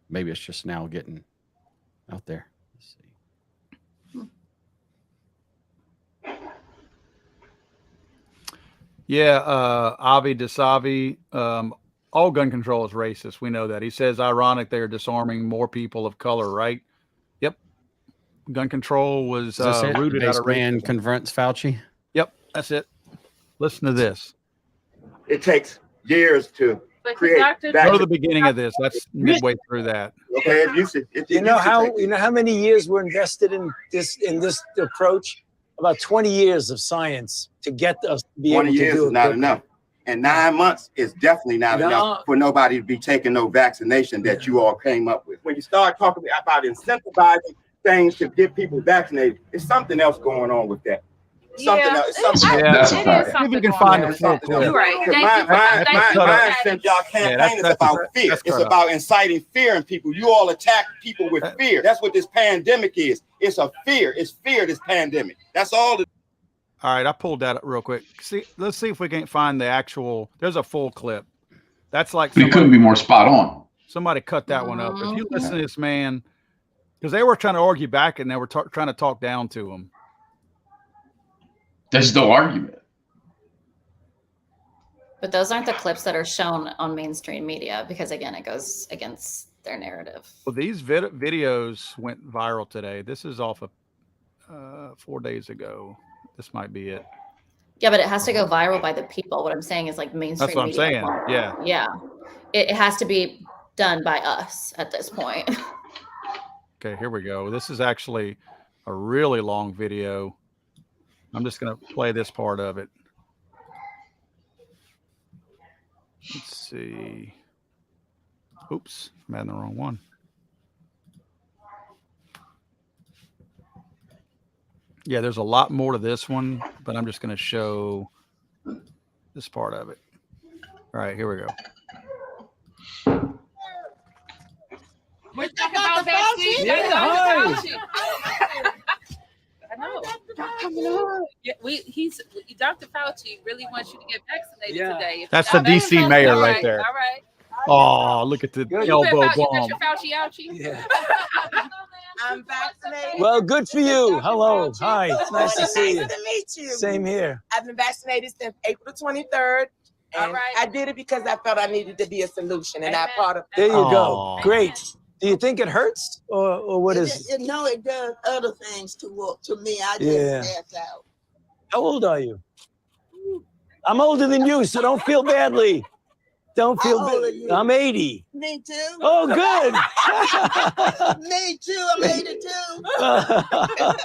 Maybe it's just now getting out there. Let's see.
Yeah, Avi Dasavi, all gun control is racist. We know that. He says, ironic, they're disarming more people of color, right? Yep. Gun control was rooted out of
racism. Confronts Fauci?
Yep, that's it. Listen to this.
It takes years to create.
Go to the beginning of this. That's midway through that.
Okay,
you know how many years were invested in this approach? About 20 years of science to get us to be able to do it.
20 years is not enough. And 9 months is definitely not enough for nobody to be taking no vaccination that you all came up with. When you start talking about incentivizing things to get people vaccinated, there's something else going on with that. Something else.
That's a fact.
If you can find the full clip.
You're right.
Mine since y'all campaign is about fear. It's about inciting fear in people. You all attack people with fear. That's what this pandemic is. It's a fear. It's fear, this pandemic. That's all.
All right, I pulled that up real quick. Let's see if we can't find the actual. There's a full clip. That's like
it couldn't be more spot on.
Somebody cut that one up. If you listen to this man, because they were trying to argue back and they were trying to talk down to him.
There's no argument.
But those aren't the clips that are shown on mainstream media because, again, it goes against their narrative.
Well, these videos went viral today. This is off of 4 days ago. This might be it.
Yeah, but it has to go viral by the people. What I'm saying is like mainstream
That's what I'm saying. Yeah.
Yeah. It has to be done by us at this point.
Okay, here we go. This is actually a really long video. I'm just going to play this part of it. Let's see. Oops, I'm adding the wrong one. Yeah, there's a lot more to this one, but I'm just going to show this part of it. All right, here we go.
We're talking about vaccines.
Yeah, hi.
I know. Yeah, Dr. Fauci really wants you to get vaccinated today.
That's the DC mayor right there.
All right.
Oh, look at the elbow
You
bomb.
got your Fauci ouchie?
Yeah.
I'm vaccinated.
Well, good for you. Hello. Hi. It's nice to see you.
Nice to meet you.
Same here.
I've been vaccinated since April 23rd. And
All right.
I did it because I felt I needed to be a solution, and I part of
There you go.
Aw.
Great. Do you think it hurts, or what is?
No, it does other things to me. I just
Yeah.
pass out.
How old are you? I'm older than you, so don't feel badly. Don't feel
How old are
bad.
you?
I'm 80.
Me too.
Oh, good.
Me too. I'm 82.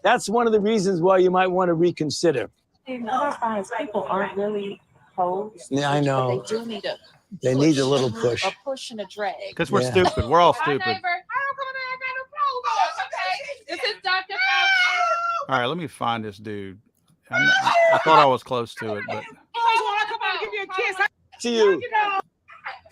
That's one of the reasons why you might want to reconsider.
People aren't really hoes.
Yeah, I know.
But they do need a
They need a little push.
a push and a drag.
Because we're
Yeah.
stupid. We're all
Hi,
stupid.
neighbor. Okay. This is Dr. Fauci.
All right, let me find this dude. I thought I was close to it, but
To you.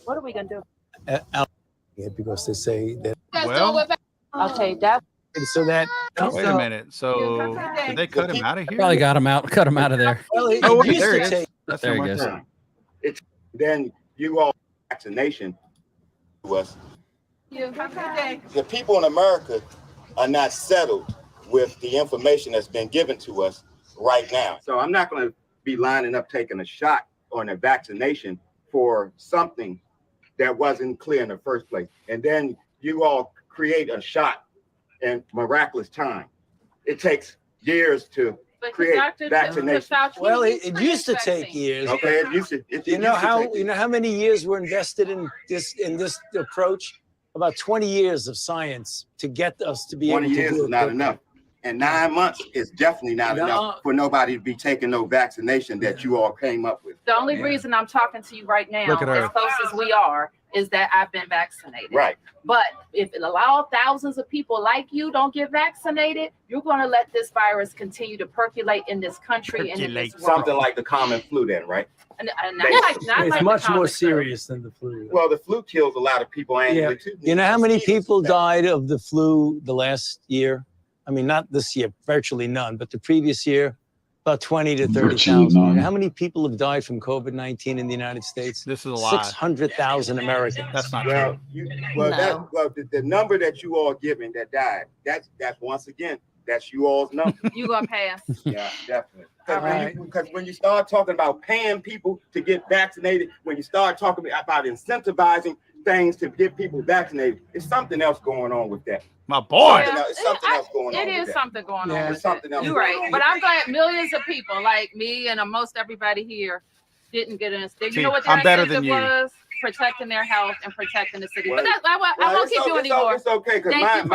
What are we gonna do?
Yeah, because they say that.
well,
Okay, that
So that.
wait a minute. So did they cut him out of here?
Probably cut him out of there.
Well, it
Oh, wait,
used
there
to
it is.
take.
That's
There he
him right
goes.
there.
Then you all vaccination to us. The people in America are not settled with the information that's been given to us right now. So I'm not going to be lining up taking a shot on a vaccination for something that wasn't clear in the first place. And then you all create a shot in miraculous time. It takes years to create vaccination.
Well, it used to take years.
Okay, it used to.
You know how many years were invested in this approach? About 20 years of science to get us to be
20
able to
years
do
is
it
not
quickly.
enough. And 9 months is definitely not
No.
enough for nobody to be taking no vaccination that you all came up with.
The only reason I'm talking to you right now,
Look at her.
as close as we are, is that I've been vaccinated.
Right.
But if it allows thousands of people like you don't get vaccinated, you're going to let this virus continue to percolate in this country and in this world.
Something like the common flu then, right?
And not like
It's
the
much more
common flu.
serious than the flu.
Well, the flu kills a lot of people annually too.
You know how many people died of the flu the last year? I mean, not this year, virtually none, but the previous year, about 20 to 30,000.
none.
How many people have died from COVID-19 in the United States?
This is a lie.
600,000 Americans.
That's not
Well,
true.
the number that you all giving that died, that's once again, that's you all's number.
You going to pass.
Yeah, definitely.
Right.
Because when you start talking about paying people to get vaccinated, when you start talking about incentivizing things to get people vaccinated, it's something else going on with that.
My boy.
It's something else going on
It
with
is
that.
something going
Yeah.
on.
There's something else.
You're right. But I'm glad millions of people like me and most everybody here didn't get an incentive.
See,
You know what their
I'm better than
incentive
you.
was? Protecting their health and protecting the city.
Well,
But that's, I won't keep you anymore.
It's okay, because
Thank you for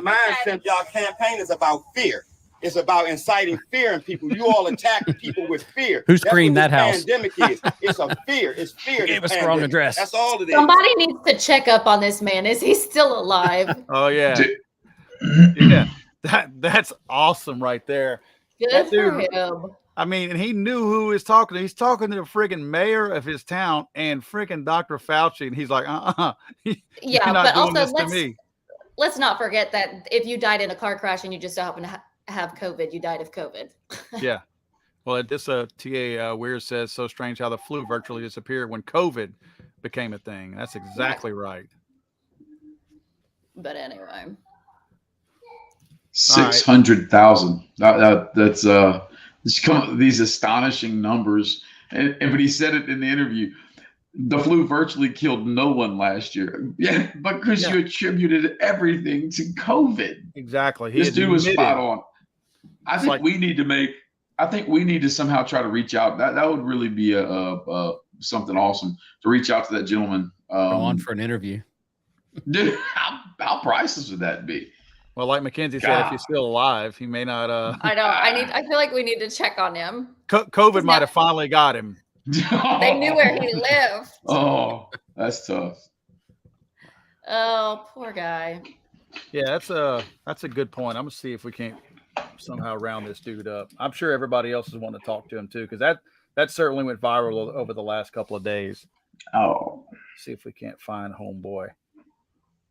my
chatting.
y'all campaign is about fear. It's about inciting fear in people. You all attack people with fear.
Who
That's what
screened that
this
house?
Pandemic is. It's a fear. It's fear.
Gave
this
us the wrong
pandemic.
address.
That's all it is.
Somebody needs to check up on this man. Is he still alive?
Oh yeah.
Dude.
Yeah. That's awesome right there.
Good
That
for
dude-
him.
I mean, and he knew who he was talking to. He's talking to the freaking mayor of his town and freaking Dr. Fauci, and he's like, You're
Yeah,
not
but
doing
also
this to me.
let's not forget that if you died in a car crash and you just so happen to have COVID, you died of COVID.
Yeah. Well, this TA Weir says, so strange how the flu virtually disappeared when COVID became a thing. That's exactly right.
But anyway.
600,000. That's these astonishing numbers. but he said it in the interview. The flu virtually killed no one last year. Yeah, because you attributed everything to COVID.
Exactly.
This dude was spot on. I think we need to somehow try to reach out. That would really be something awesome to reach out to that gentleman.
Go on for an interview.
Dude, how priceless would that be?
Well, like Mackenzie said, if he's still alive, he may not.
I know. I feel like we need to check on him.
COVID might have finally got him.
They knew where he lived.
Oh, that's tough.
Oh, poor guy.
Yeah, that's a good point. I'm gonna see if we can't somehow round this dude up. I'm sure everybody else is wanting to talk to him too, because that certainly went viral over the last couple of days.
Oh,
see if we can't find homeboy.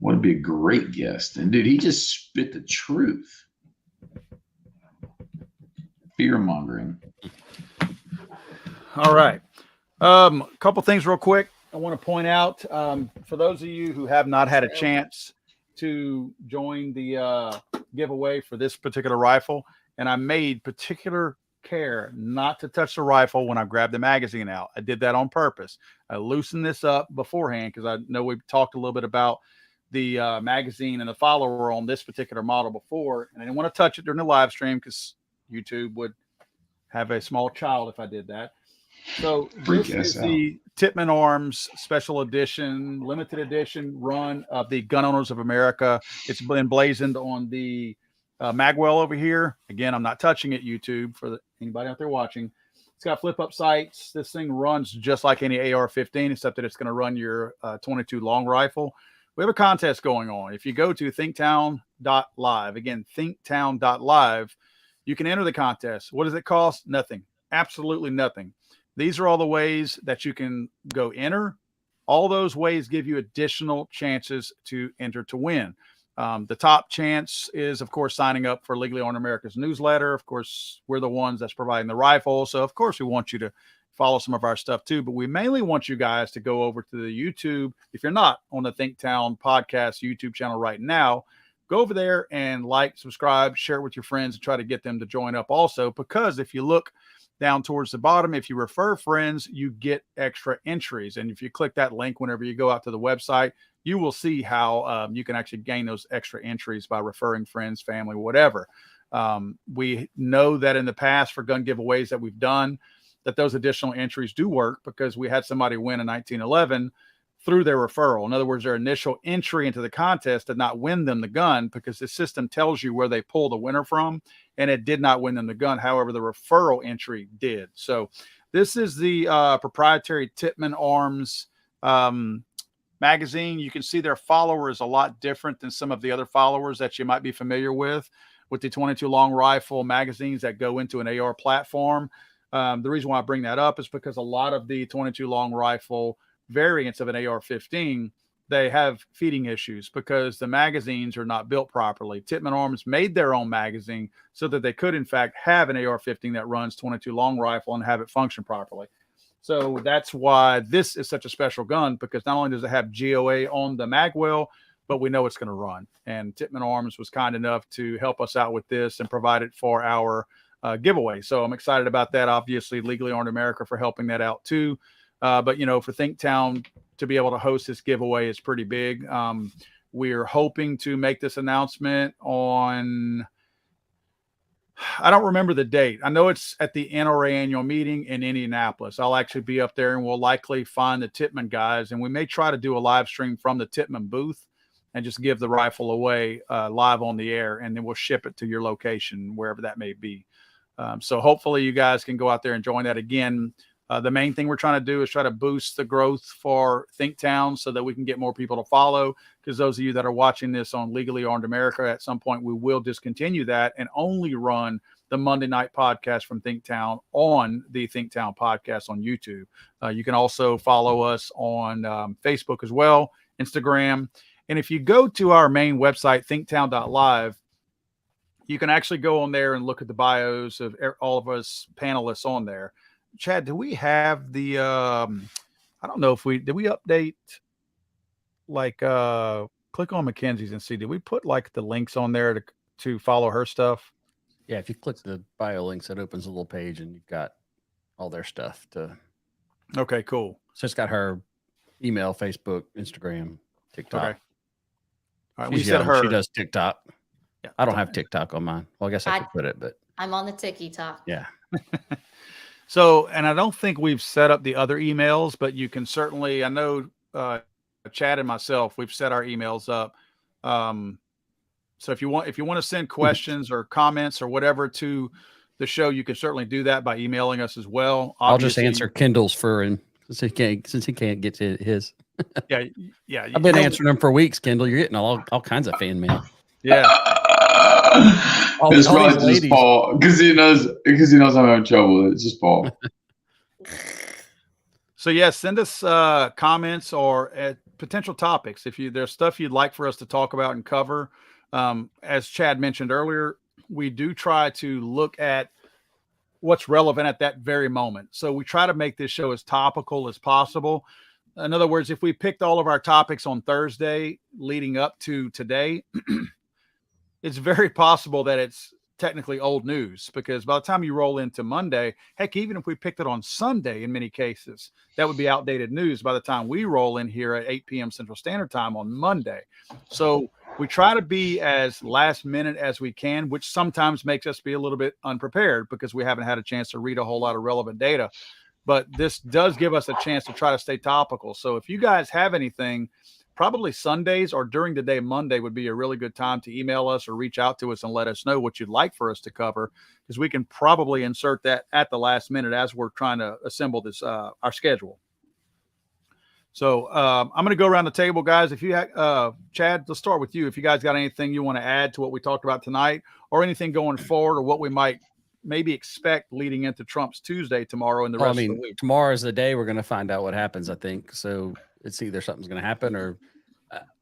Would be a great guest, and dude, he just spit the truth. Fear mongering.
All right. A couple things real quick. I want to point out for those of you who have not had a chance to join the giveaway for this particular rifle, and I made particular care not to touch the rifle when I grabbed the magazine out. I did that on purpose. I loosened this up beforehand because I know we've talked a little bit about the magazine and the follower on this particular model before, and I didn't want to touch it during the live stream because YouTube would have a small child if I did that. So this is the Tippmann Arms Special Edition, limited edition run of the Gun Owners of America. It's been blazoned on the magwell over here. Again, I'm not touching it, YouTube, for anybody out there watching. It's got flip-up sights. This thing runs just like any AR-15, except that it's going to run your 22 long rifle. We have a contest going on. If you go to thinktown.live, again, thinktown.live, you can enter the contest. What does it cost? Nothing. Absolutely nothing. These are all the ways that you can go enter. All those ways give you additional chances to enter to win. The top chance is, of course, signing up for Legally Armed America's newsletter. Of course, we're the ones that's providing the rifle. So, of course, we want you to follow some of our stuff, too. But we mainly want you guys to go over to the YouTube. If you're not on the Thinktown podcast YouTube channel right now, go over there and like, subscribe, share it with your friends, and try to get them to join up also. Because if you look down towards the bottom, if you refer friends, you get extra entries. And if you click that link whenever you go out to the website, you will see how you can actually gain those extra entries by referring friends, family, whatever. We know that in the past for gun giveaways that we've done, that those additional entries do work because we had somebody win in 1911 through their referral. In other words, their initial entry into the contest did not win them the gun because the system tells you where they pull the winner from, and it did not win them the gun. However, the referral entry did. So this is the proprietary Tippmann Arms magazine. You can see their follower is a lot different than some of the other followers that you might be familiar with the 22 long rifle magazines that go into an AR platform. The reason why I bring that up is because a lot of the 22 long rifle variants of an AR-15, they have feeding issues because the magazines are not built properly. Tippmann Arms made their own magazine so that they could, in fact, have an AR-15 that runs 22 long rifle and have it function properly. So that's why this is such a special gun, because not only does it have GOA on the magwell, but we know it's going to run. And Tippmann Arms was kind enough to help us out with this and provide it for our giveaway. So I'm excited about that. Obviously, Legally Armed America for helping that out too. But, you know, for Thinktown to be able to host this giveaway is pretty big. We're hoping to make this announcement on, I don't remember the date. I know it's at the NRA annual meeting in Indianapolis. I'll actually be up there, and we'll likely find the Tippmann guys. And we may try to do a live stream from the Tippmann booth and just give the rifle away live on the air. And then we'll ship it to your location, wherever that may be. So hopefully you guys can go out there and join that again. The main thing we're trying to do is try to boost the growth for Thinktown so that we can get more people to follow. Because those of you that are watching this on Legally Armed America, at some point we will discontinue that and only run the Monday night podcast from Thinktown on the Thinktown podcast on YouTube. You can also follow us on Facebook as well, Instagram. And if you go to our main website, thinktown.live, you can actually go on there and look at the bios of all of us panelists on there. Chad, do we have the, I don't know if did we update, like, click on Mackenzie's and see, did we put like the links on there to follow her stuff?
Yeah. If you click the bio links, it opens a little page and you've got all their stuff to
Okay, cool.
So it's got her email, Facebook, Instagram, TikTok.
Okay. All right.
She's
We said
young.
her.
She does TikTok.
Yeah.
I don't have TikTok on mine. Well, I guess I could put it, but
I'm on the TikTok.
yeah.
So, and I don't think we've set up the other emails, but you can certainly, I know Chad and myself, we've set our emails up. So if you want to send questions or comments or whatever to the show, you can certainly do that by emailing us as well.
I'll just answer Kendall's and since he can't get to his.
Yeah.
I've been answering them for weeks, Kendall. You're getting all kinds of fan mail.
Yeah.
It's probably just Paul because he knows I'm having trouble with it. It's just Paul.
So yeah, send us comments or potential topics if there's stuff you'd like for us to talk about and cover. As Chad mentioned earlier, we do try to look at what's relevant at that very moment. So we try to make this show as topical as possible. In other words, if we picked all of our topics on Thursday leading up to today, it's very possible that it's technically old news, because by the time you roll into Monday, heck, even if we picked it on Sunday, in many cases, that would be outdated news by the time we roll in here at 8 p.m. Central Standard Time on Monday. So we try to be as last minute as we can, which sometimes makes us be a little bit unprepared because we haven't had a chance to read a whole lot of relevant data. But this does give us a chance to try to stay topical. So if you guys have anything, probably Sundays or during the day Monday would be a really good time to email us or reach out to us and let us know what you'd like for us to cover, because we can probably insert that at the last minute as we're trying to assemble this our schedule. So I'm going to go around the table, guys. If you Chad, let's start with you. If you guys got anything you want to add to what we talked about tonight, or anything going forward, or what we might maybe expect leading into Trump's Tuesday tomorrow and the rest of the week.
Tomorrow is the day we're going to find out what happens, I think. So it's either something's going to happen, or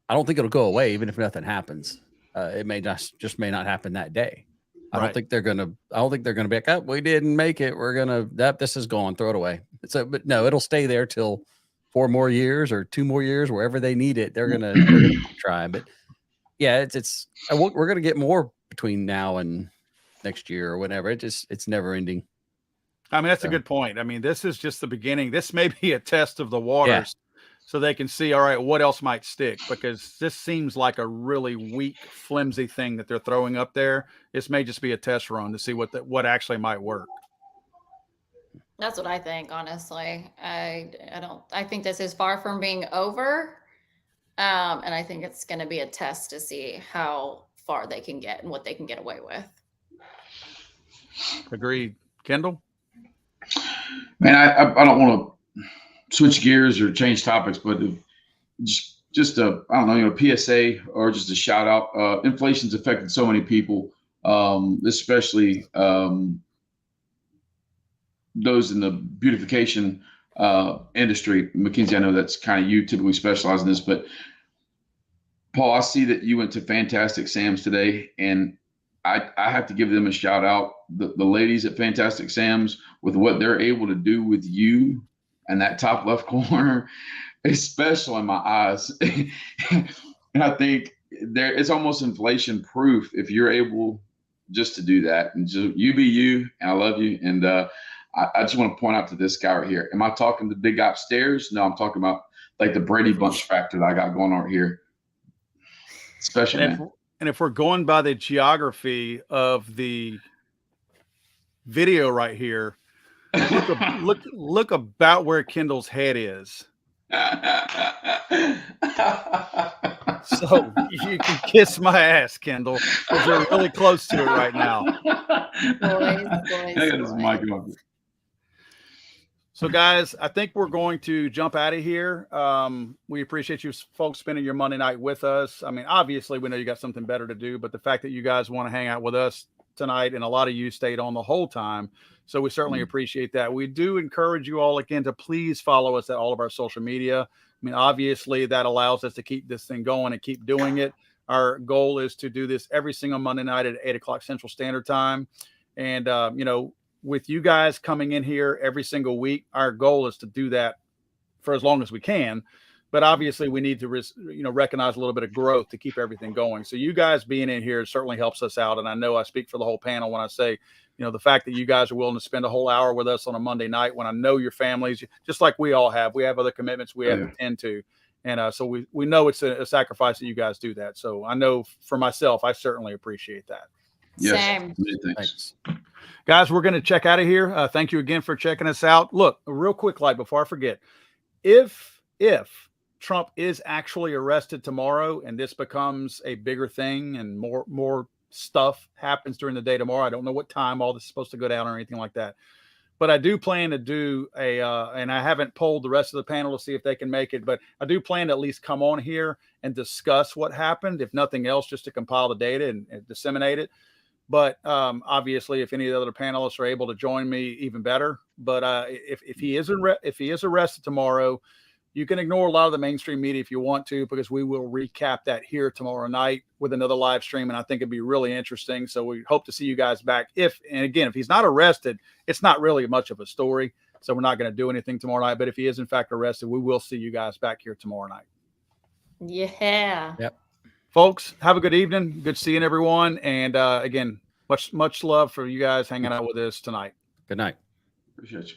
I don't think it'll go away, even if nothing happens. It may just may not happen that day. I don't think they're going to be like, oh, we didn't make it. We're going to, this is gone, throw it away. So, but no, it'll stay there till 4 more years or 2 more years, wherever they need it. They're going to try. But yeah, we're going to get more between now and next year or whatever. It's never ending.
I mean, that's a good point. I mean, this is just the beginning. This may be a test of the waters, so they can see, all right, what else might stick, because this seems like a really weak, flimsy thing that they're throwing up there. This may just be a test run to see what actually might work.
That's what I think, honestly. I think this is far from being over. And I think it's going to be a test to see how far they can get and what they can get away with.
Agreed. Kendall?
Man, I don't want to switch gears or change topics, but just a, I don't know, PSA or just a shout out. Inflation's affected so many people, especially those in the beautification industry. Mackenzie, I know that's kind of you typically specialize in this, but Paul, I see that you went to Fantastic Sam's today, and I have to give them a shout out. The ladies at Fantastic Sam's, with what they're able to do with you and that top left corner, is special in my eyes. And I think it's almost inflation proof if you're able just to do that. And just, you be you, and I love you. And I just want to point out to this guy right here. Am I talking the big guy upstairs? No, I'm talking about like the Brady Bunch factor that I got going on here. Special, man.
And if we're going by the geography of the video right here, look about where Kendall's head is. So you can kiss my ass, Kendall, because you're really close to it right now.
Boys.
So, guys, I think we're going to jump out of here. We appreciate you folks spending your Monday night with us. I mean, obviously, we know you got something better to do, but the fact that you guys want to hang out with us tonight, and a lot of you stayed on the whole time, so we certainly appreciate that. We do encourage you all, again, to please follow us at all of our social media. I mean, obviously, that allows us to keep this thing going and keep doing it. Our goal is to do this every single Monday night at 8 o'clock Central Standard Time. And, with you guys coming in here every single week, our goal is to do that for as long as we can. but obviously we need to recognize a little bit of growth to keep everything going. So you guys being in here certainly helps us out. And I know I speak for the whole panel when I say, the fact that you guys are willing to spend a whole hour with us on a Monday night, when I know your families, just like we all have, we have other commitments we have to tend to. And so we know it's a sacrifice that you guys do that. So I know for myself, I certainly appreciate that.
Yes.
Same.
Thanks.
Guys, we're going to check out of here. Thank you again for checking us out. Look, a real quick light before I forget. If Trump is actually arrested tomorrow and this becomes a bigger thing and more stuff happens during the day tomorrow, I don't know what time all this is supposed to go down or anything like that. But I do plan to do and I haven't polled the rest of the panel to see if they can make it, but I do plan to at least come on here and discuss what happened, if nothing else, just to compile the data and disseminate it. But obviously, if any of the other panelists are able to join me, even better. But if he is arrested tomorrow, you can ignore a lot of the mainstream media if you want to, because we will recap that here tomorrow night with another live stream. And I think it'd be really interesting. So we hope to see you guys back. If he's not arrested, it's not really much of a story. So we're not going to do anything tomorrow night. But if he is in fact arrested, we will see you guys back here tomorrow night.
Yeah.
Yep.
Folks, have a good evening. Good seeing everyone. And again, much love for you guys hanging out with us tonight.
Good night.
Appreciate you.